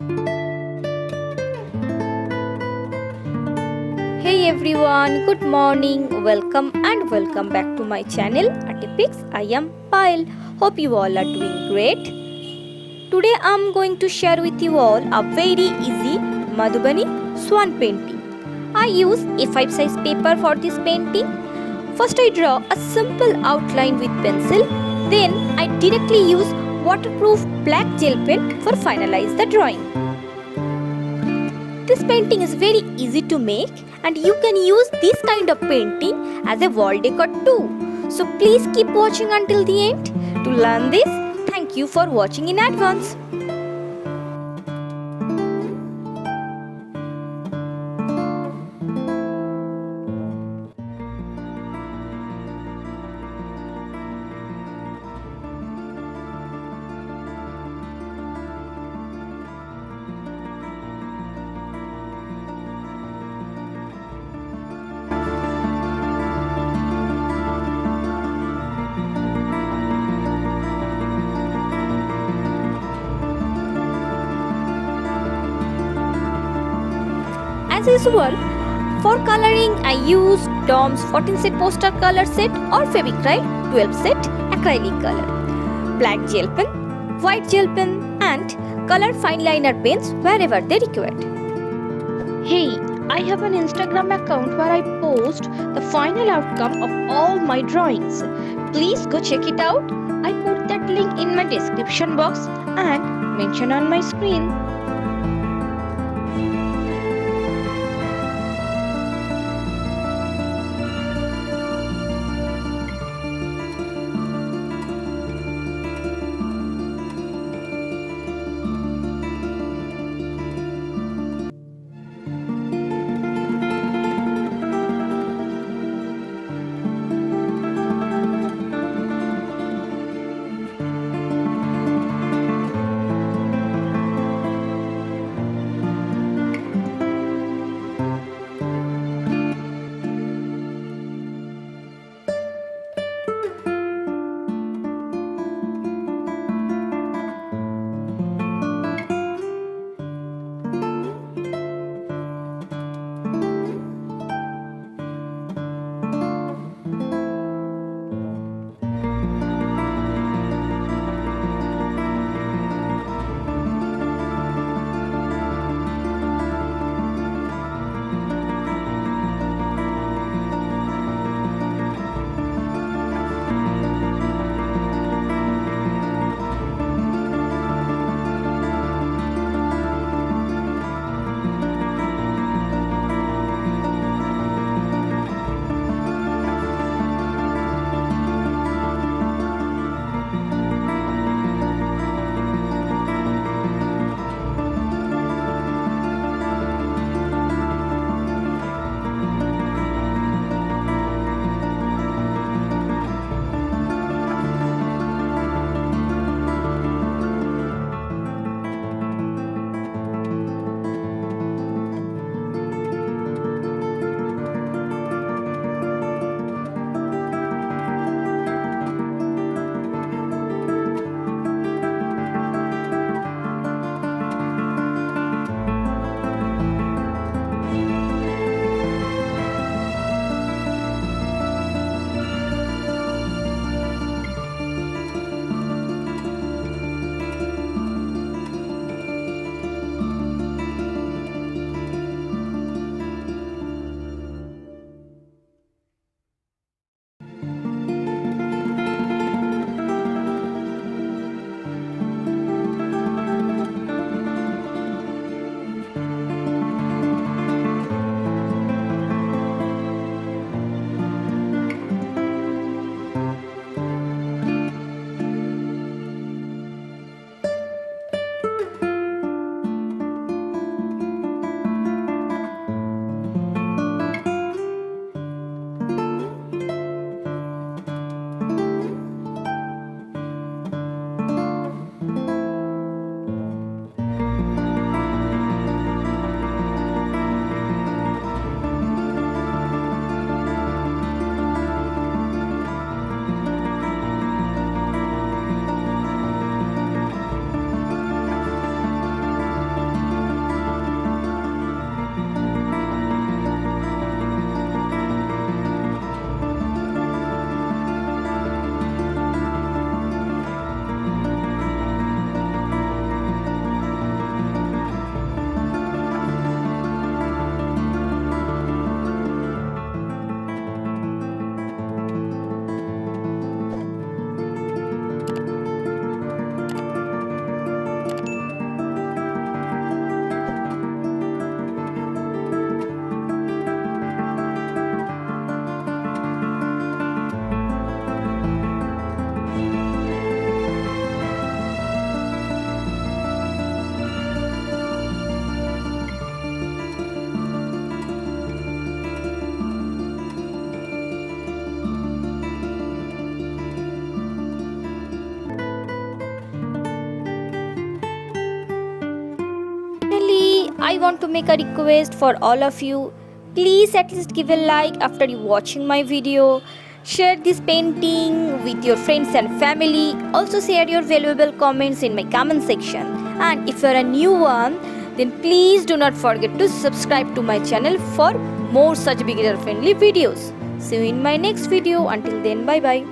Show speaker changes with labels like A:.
A: Hey everyone, good morning, welcome back to my channel at Pics. I am Payal. Hope you all are doing great. Today I am going to share with you all a very easy Madhubani Swan painting. I use A5 size paper for this painting. First I draw a simple outline with pencil, then I directly use waterproof black gel pen for finalize the drawing. This painting is very easy to make and you can use this kind of painting as a wall decor too. So please keep watching until the end to learn this. Thank you for watching in advance. As usual, for coloring I use DOMS 14 set poster color set or Fevicryl 12 set acrylic color, black gel pen, white gel pen and color fine liner pens wherever they required. Hey, I have an Instagram account where I post the final outcome of all my drawings. Please go check it out. I put that link in my description box and mention on my screen. I want to make a request for all of you. Please at least give a like after you watching my video. Share this painting with your friends and family. Also share your valuable comments in my comment section. And if you are a new one, then please do not forget to subscribe to my channel for more such beginner friendly videos. See you in my next video. Until then, bye bye.